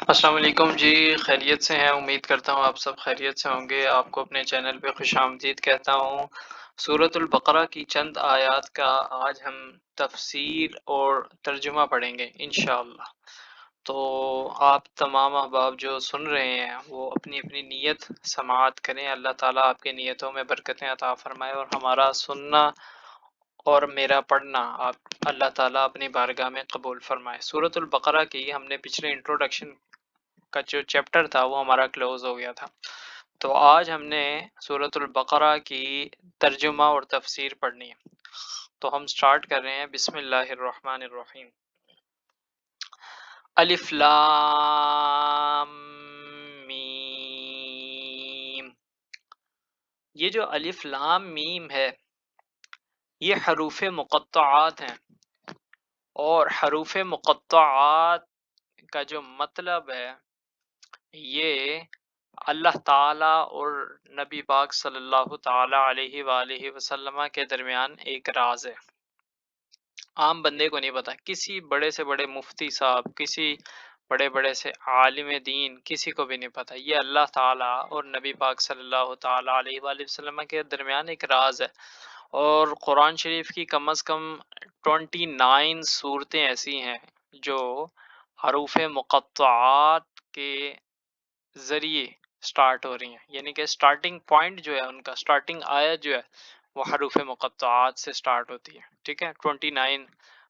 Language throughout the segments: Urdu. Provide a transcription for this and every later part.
السلام علیکم جی، خیریت سے ہیں؟ امید کرتا ہوں آپ سب خیریت سے ہوں گے۔ آپ کو اپنے چینل پہ خوش آمدید کہتا ہوں۔ سورۃ البقرہ کی چند آیات کا آج ہم تفسیر اور ترجمہ پڑھیں گے انشاءاللہ۔ تو آپ تمام احباب جو سن رہے ہیں وہ اپنی اپنی نیت سماعت کریں۔ اللہ تعالیٰ آپ کے نیتوں میں برکتیں عطا فرمائے اور ہمارا سننا اور میرا پڑھنا آپ اللہ تعالیٰ اپنی بارگاہ میں قبول فرمائے۔ سورۃ البقرہ کی ہم نے پچھلے انٹروڈکشن کا جو چیپٹر تھا وہ ہمارا کلوز ہو گیا تھا، تو آج ہم نے سورۃ البقرہ کی ترجمہ اور تفسیر پڑھنی ہے۔ تو ہم سٹارٹ کر رہے ہیں۔ بسم اللہ الرحمن الرحیم۔ الف لام میم۔ یہ جو الف لام میم ہے یہ حروف مقطعات ہیں، اور حروف مقطعات کا جو مطلب ہے یہ اللہ تعالیٰ اور نبی پاک صلی اللہ تعالیٰ علیہ وآلہ وسلم کے درمیان ایک راز ہے، عام بندے کو نہیں پتا۔ کسی بڑے سے بڑے مفتی صاحب، کسی بڑے بڑے سے عالم دین، کسی کو بھی نہیں پتا۔ یہ اللہ تعالیٰ اور نبی پاک صلی اللہ تعالیٰ علیہ وآلہ وسلم کے درمیان ایک راز ہے، اور قرآن شریف کی کم از کم 29 صورتیں ایسی ہیں جو حروف مقطعات کے ذریعے سٹارٹ ہو رہی ہیں، یعنی کہ سٹارٹنگ پوائنٹ جو ہے ان کا، سٹارٹنگ آیت جو ہے وہ حروف مقطعات سے سٹارٹ ہوتی ہے۔ ٹھیک ہے، 29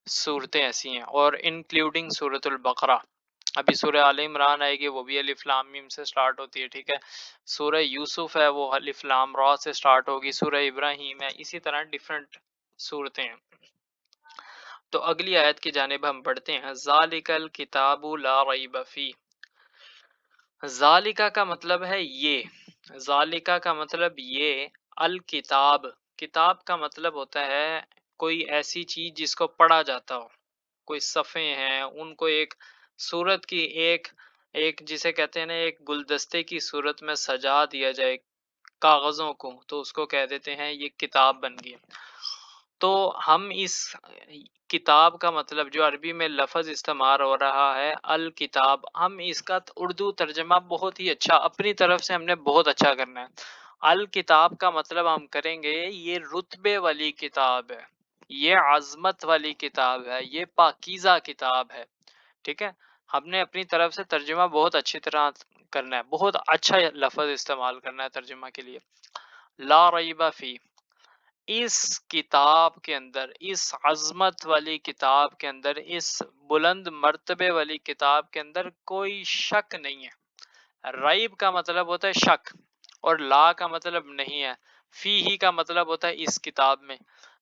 صورتیں ایسی ہیں، اور انکلوڈنگ سورۃ البقرہ۔ ابھی سورہ آل عمران آئے گی، وہ بھی الف لام میم سے سٹارٹ ہوتی ہے۔ ٹھیک ہے، سورہ یوسف ہے وہ الف لام را سے سٹارٹ ہوگی، سورہ ابراہیم ہے، اسی طرح ڈیفرنٹ صورتیں ہیں۔ تو اگلی آیت کی جانب ہم بڑھتے ہیں۔ ذالک الکتاب لا ریب فیہ۔ ذالکہ کا مطلب ہے یہ، ذالکہ کا مطلب یہ، الکتاب، کتاب کا مطلب ہوتا ہے کوئی ایسی چیز جس کو پڑھا جاتا ہو، کوئی صفحے ہیں ان کو ایک صورت کی ایک جسے کہتے ہیں نا ایک گلدستے کی صورت میں سجا دیا جائے کاغذوں کو، تو اس کو کہہ دیتے ہیں یہ کتاب بن گئی۔ تو ہم اس کتاب کا مطلب جو عربی میں لفظ استعمال ہو رہا ہے الکتاب، ہم اس کا اردو ترجمہ بہت ہی اچھا اپنی طرف سے ہم نے بہت اچھا کرنا ہے۔ الکتاب کا مطلب ہم کریں گے یہ رتبے والی کتاب ہے، یہ عظمت والی کتاب ہے، یہ پاکیزہ کتاب ہے۔ ٹھیک ہے، ہم نے اپنی طرف سے ترجمہ بہت اچھی طرح کرنا ہے، بہت اچھا لفظ استعمال کرنا ہے ترجمہ کے لیے۔ لا ریب فی، اس کتاب کے اندر، اس عظمت والی کتاب کے اندر، اس بلند مرتبے والی کتاب کے اندر کوئی شک نہیں ہے۔ ریب کا مطلب ہوتا ہے شک، اور لا کا مطلب نہیں ہے، فی ہی کا مطلب ہوتا ہے اس کتاب میں۔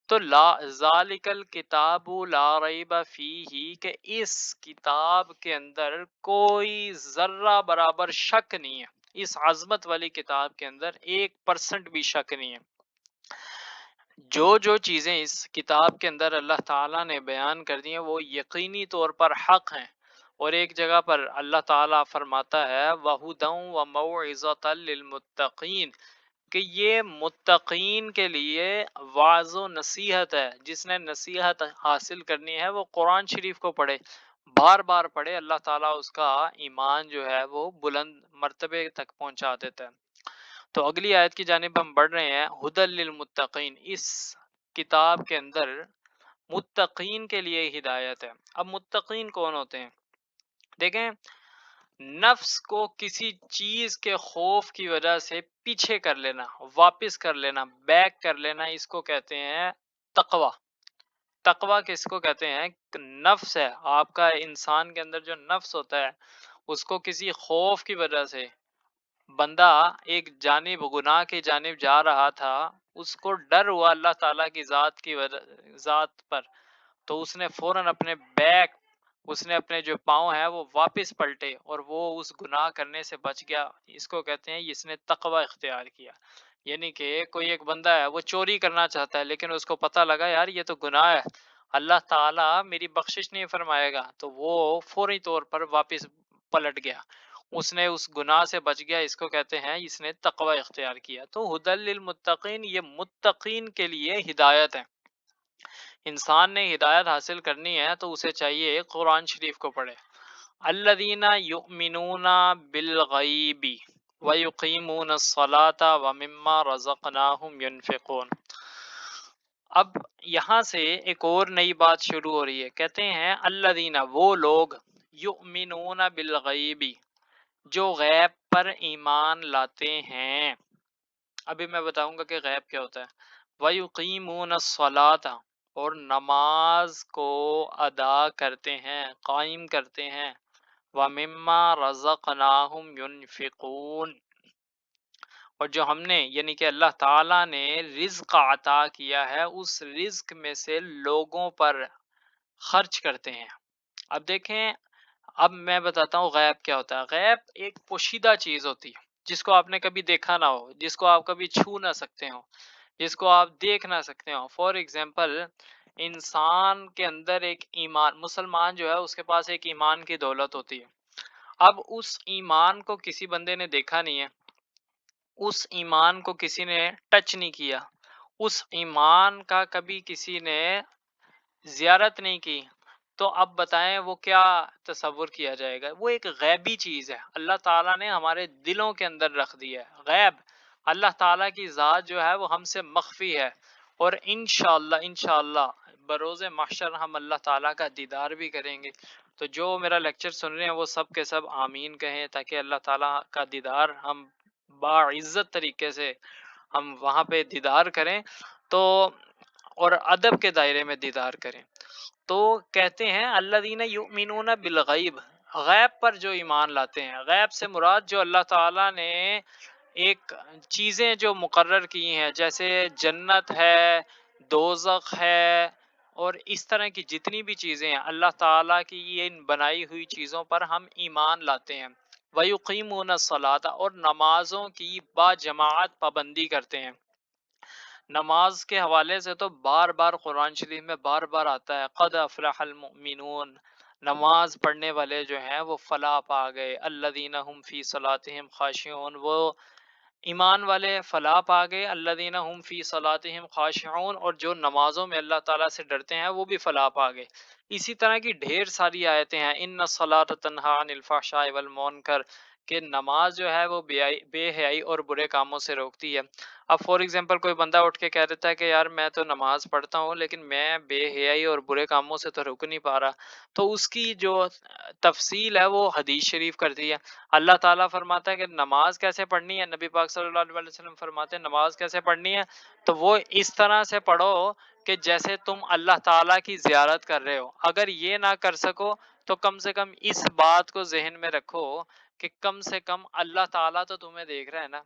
تو لا ذالک الکتاب لا ریب فیہ، کہ اس کتاب کے اندر کوئی ذرہ برابر شک نہیں ہے، اس عظمت والی کتاب کے اندر 1% بھی شک نہیں ہے۔ جو چیزیں اس کتاب کے اندر اللہ تعالیٰ نے بیان کر دی ہیں وہ یقینی طور پر حق ہیں، اور ایک جگہ پر اللہ تعالیٰ فرماتا ہے وَهُدًى وَمَوْعِظَةً لِّلْمُتَّقِينَ، کہ یہ متقین کے لیے واعظ و نصیحت ہے۔ جس نے نصیحت حاصل کرنی ہے وہ قرآن شریف کو پڑھے، بار بار پڑھے، اللہ تعالیٰ اس کا ایمان جو ہے وہ بلند مرتبے تک پہنچا دیتا ہے۔ تو اگلی آیت کی جانب ہم بڑھ رہے ہیں۔ ہدی للمتقین، اس کتاب کے اندر متقین کے لیے ہدایت ہے۔ اب متقین کون ہوتے ہیں؟ دیکھیں، نفس کو کسی چیز کے خوف کی وجہ سے پیچھے کر لینا، واپس کر لینا، بیک کر لینا، اس کو کہتے ہیں تقوی۔ تقوی کس کو کہتے ہیں؟ نفس ہے آپ کا، انسان کے اندر جو نفس ہوتا ہے اس کو کسی خوف کی وجہ سے، بندہ ایک جانب گناہ کی جانب جا رہا تھا، اس کو ڈر ہوا اللہ تعالیٰ کی ذات پر، تو اس نے فوراً اپنے بیک، اس نے اپنے جو پاؤں ہیں وہ واپس پلٹے اور وہ اس گناہ کرنے سے بچ گیا۔ اس کو کہتے ہیں اس نے تقوی اختیار کیا۔ یعنی کہ کوئی ایک بندہ ہے وہ چوری کرنا چاہتا ہے لیکن اس کو پتہ لگا یار یہ تو گناہ ہے، اللہ تعالیٰ میری بخشش نہیں فرمائے گا، تو وہ فوری طور پر واپس پلٹ گیا، اس نے اس گناہ سے بچ گیا۔ اس کو کہتے ہیں اس نے تقوی اختیار کیا۔ تو ہدی للمتقین، یہ متقین کے لیے ہدایت ہے۔ انسان نے ہدایت حاصل کرنی ہے تو اسے چاہیے قرآن شریف کو پڑھے۔ الذین یؤمنون بالغیب ویقیمون الصلاۃ ومما رزقناہم ینفقون۔ اب یہاں سے ایک اور نئی بات شروع ہو رہی ہے، کہتے ہیں الذین، وہ لوگ، یؤمنون بالغیب، جو غیب پر ایمان لاتے ہیں۔ ابھی میں بتاؤں گا کہ غیب کیا ہوتا ہے۔ وَيُقِيمُونَ الصَّلَاةَ، اور نماز کو ادا کرتے ہیں، قائم کرتے ہیں۔ وَمِمَّا رَزَقْنَاهُمْ يُنْفِقُونَ، اور جو ہم نے یعنی کہ اللہ تعالیٰ نے رزق عطا کیا ہے اس رزق میں سے لوگوں پر خرچ کرتے ہیں۔ اب دیکھیں، اب میں بتاتا ہوں غیب کیا ہوتا ہے۔ غیب ایک پوشیدہ چیز ہوتی ہے جس کو آپ نے کبھی دیکھا نہ ہو، جس کو آپ کبھی چھو نہ سکتے ہو، جس کو آپ دیکھ نہ سکتے ہو۔ فار ایگزامپل، انسان کے اندر ایک ایمان، مسلمان جو ہے اس کے پاس ایک ایمان کی دولت ہوتی ہے۔ اب اس ایمان کو کسی بندے نے دیکھا نہیں ہے، اس ایمان کو کسی نے ٹچ نہیں کیا، اس ایمان کا کبھی کسی نے زیارت نہیں کی، تو اب بتائیں وہ کیا تصور کیا جائے گا؟ وہ ایک غیبی چیز ہے، اللہ تعالیٰ نے ہمارے دلوں کے اندر رکھ دی ہے۔ غیب، اللہ تعالیٰ کی ذات جو ہے وہ ہم سے مخفی ہے، اور انشاءاللہ بروز محشر ہم اللہ تعالیٰ کا دیدار بھی کریں گے۔ تو جو میرا لیکچر سن رہے ہیں وہ سب کے سب آمین کہیں، تاکہ اللہ تعالیٰ کا دیدار ہم باعزت طریقے سے ہم وہاں پہ دیدار کریں، تو اور ادب کے دائرے میں دیدار کریں۔ تو کہتے ہیں الذین یؤمنون بالغیب، غیب پر جو ایمان لاتے ہیں۔ غیب سے مراد جو اللہ تعالیٰ نے ایک چیزیں جو مقرر کی ہیں، جیسے جنت ہے، دوزخ ہے، اور اس طرح کی جتنی بھی چیزیں ہیں، اللہ تعالیٰ کی یہ بنائی ہوئی چیزوں پر ہم ایمان لاتے ہیں۔ وَيُقِيمُونَ الصَّلَاةَ، اور نمازوں کی با جماعت پابندی کرتے ہیں۔ نماز کے حوالے سے تو بار بار قرآن شریف میں بار بار آتا ہے، قد افلح المؤمنون، نماز پڑھنے والے جو ہیں وہ فلاح پا گئے، الذین هم فی صلاتہم خاشعون، وہ ایمان والے فلاح پا گئے، الذین هم فی صلاتہم خاشعون، اور جو نمازوں میں اللہ تعالیٰ سے ڈرتے ہیں وہ بھی فلاح پا گئے۔ اسی طرح کی ڈھیر ساری آیتیں ہیں، ان الصلاۃ تنہی عن الفحشاء والمنکر، کہ نماز جو ہے وہ بے حیائی اور برے کاموں سے روکتی ہے۔ اب فار ایگزامپل کوئی بندہ اٹھ کے کہہ دیتا ہے کہ یار میں تو نماز پڑھتا ہوں لیکن میں بے حیائی اور برے کاموں سے تو رک نہیں پا رہا، تو اس کی جو تفصیل ہے وہ حدیث شریف کرتی ہے۔ اللہ تعالیٰ فرماتا ہے کہ نماز کیسے پڑھنی ہے، نبی پاک صلی اللہ علیہ وسلم فرماتے ہیں نماز کیسے پڑھنی ہے، تو وہ اس طرح سے پڑھو کہ جیسے تم اللہ تعالیٰ کی زیارت کر رہے ہو۔ اگر یہ نہ کر سکو تو کم سے کم اس بات کو ذہن میں رکھو کہ کم سے کم اللہ تعالیٰ تو تمہیں دیکھ رہا ہے نا،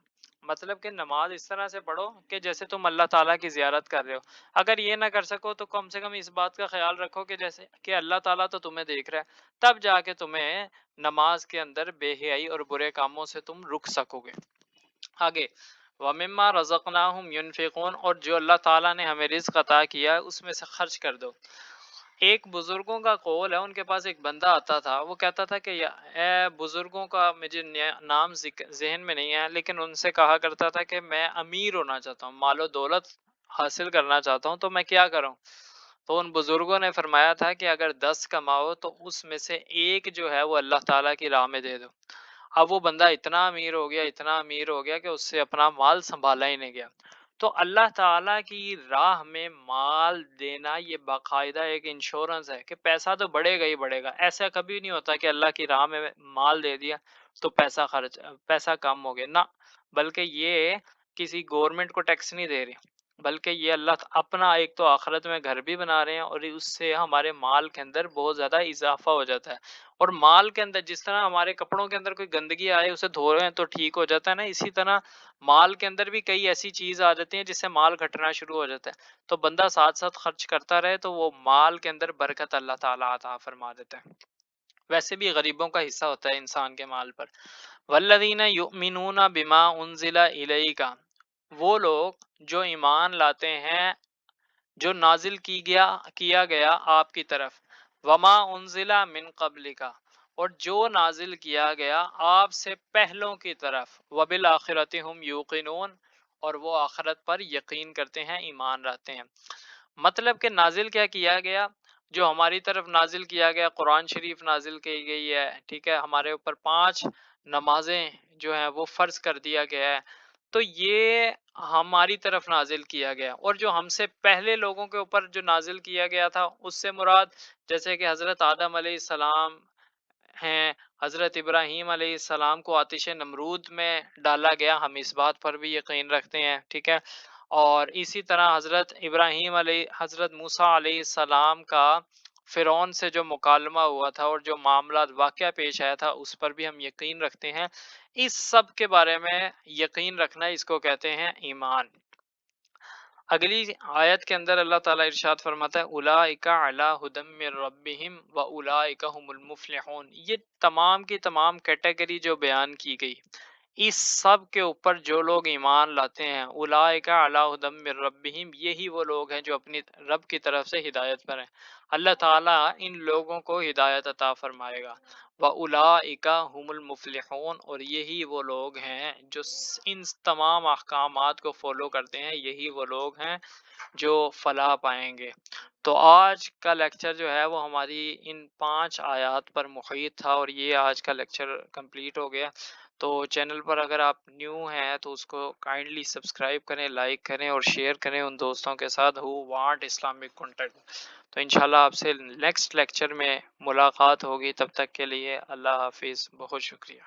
مطلب کہ نماز اس طرح سے پڑھو کہ جیسے تم اللہ تعالیٰ کی زیارت کر رہے ہو۔ اگر یہ نہ کر سکو تو کم سے کم اس بات کا خیال رکھو کہ جیسے کہ اللہ تعالیٰ تو تمہیں دیکھ رہا ہے، تب جا کے تمہیں نماز کے اندر بے حیائی اور برے کاموں سے تم رک سکو گے۔ آگے، وَمِمَّا رَزَقْنَاهُمْ يُنْفِقُونَ، اور جو اللہ تعالیٰ نے ہمیں رزق عطا کیا ہے اس میں سے خرچ کر دو۔ ایک بزرگوں کا قول ہے، ان کے پاس ایک بندہ آتا تھا، وہ کہتا تھا کہ اے بزرگوں کا مجھے نام ذہن میں نہیں ہے، لیکن ان سے کہا کرتا تھا کہ میں امیر ہونا چاہتا ہوں، مال و دولت حاصل کرنا چاہتا ہوں، تو میں کیا کروں؟ تو ان بزرگوں نے فرمایا تھا کہ اگر 10 کماؤ تو اس میں سے ایک جو ہے وہ اللہ تعالیٰ کی راہ میں دے دو۔ اب وہ بندہ اتنا امیر ہو گیا، اتنا امیر ہو گیا کہ اس سے اپنا مال سنبھالا ہی نہیں گیا۔ تو اللہ تعالیٰ کی راہ میں مال دینا یہ باقاعدہ ایک انشورنس ہے کہ پیسہ تو بڑھے گا ہی بڑھے گا۔ ایسا کبھی نہیں ہوتا کہ اللہ کی راہ میں مال دے دیا تو پیسہ کم ہو گیا، نہ، بلکہ یہ کسی گورنمنٹ کو ٹیکس نہیں دے رہی، بلکہ یہ اللہ اپنا ایک تو آخرت میں گھر بھی بنا رہے ہیں، اور اس سے ہمارے مال کے اندر بہت زیادہ اضافہ ہو جاتا ہے۔ اور مال کے اندر جس طرح ہمارے کپڑوں کے اندر کوئی گندگی آئے اسے دھو رہے ہیں تو ٹھیک ہو جاتا ہے نا، اسی طرح مال کے اندر بھی کئی ایسی چیز آ جاتی ہیں جس سے مال گھٹنا شروع ہو جاتا ہے۔ تو بندہ ساتھ ساتھ خرچ کرتا رہے تو وہ مال کے اندر برکت اللہ تعالیٰ عطا فرما دیتا ہے۔ ویسے بھی غریبوں کا حصہ ہوتا ہے انسان کے مال پر۔ والذین یؤمنون بما انزل الیک، وہ لوگ جو ایمان لاتے ہیں جو نازل کیا گیا آپ کی طرف، وما انزل من قبلک، اور جو نازل کیا گیا آپ سے پہلوں کی طرف، وبالآخرۃ ہم یوقنون، اور وہ آخرت پر یقین کرتے ہیں، ایمان رکھتے ہیں۔ مطلب کہ نازل کیا گیا؟ جو ہماری طرف نازل کیا گیا قرآن شریف نازل کی گئی ہے، ٹھیک ہے، ہمارے اوپر 5 نمازیں جو ہیں وہ فرض کر دیا گیا ہے، تو یہ ہماری طرف نازل کیا گیا، اور جو ہم سے پہلے لوگوں کے اوپر جو نازل کیا گیا تھا اس سے مراد جیسے کہ حضرت آدم علیہ السلام ہیں، حضرت ابراہیم علیہ السلام کو آتش نمرود میں ڈالا گیا، ہم اس بات پر بھی یقین رکھتے ہیں، ٹھیک ہے، اور اسی طرح حضرت موسیٰ علیہ السلام کا فرعون سے جو مکالمہ ہوا تھا اور جو معاملات واقعہ پیش آیا تھا اس پر بھی ہم یقین رکھتے ہیں۔ اس سب کے بارے میں یقین رکھنا اس کو کہتے ہیں ایمان۔ اگلی آیت کے اندر اللہ تعالیٰ ارشاد فرماتا ہے اولئک علی ھدی من ربہم واولئک ھم المفلحون۔ یہ تمام کی تمام کیٹیگری جو بیان کی گئی، اس سب کے اوپر جو لوگ ایمان لاتے ہیں، اولئک علی ھدی من ربہم، یہی وہ لوگ ہیں جو اپنی رب کی طرف سے ہدایت پر ہیں۔ اللہ تعالیٰ ان لوگوں کو ہدایت عطا فرمائے گا۔ وَأُولَئِكَ هُمُ الْمُفْلِحُونَ، اور یہی وہ لوگ ہیں جو ان تمام احکامات کو فالو کرتے ہیں، یہی وہ لوگ ہیں جو فلاح پائیں گے۔ تو آج کا لیکچر جو ہے وہ ہماری ان 5 آیات پر محیط تھا، اور یہ آج کا لیکچر کمپلیٹ ہو گیا۔ تو چینل پر اگر آپ نیو ہیں تو اس کو کائنڈلی سبسکرائب کریں، لائک کریں اور شیئر کریں ان دوستوں کے ساتھ who want اسلامک کنٹینٹ۔ تو انشاءاللہ آپ سے نیکسٹ لیکچر میں ملاقات ہوگی، تب تک کے لیے اللہ حافظ، بہت شکریہ۔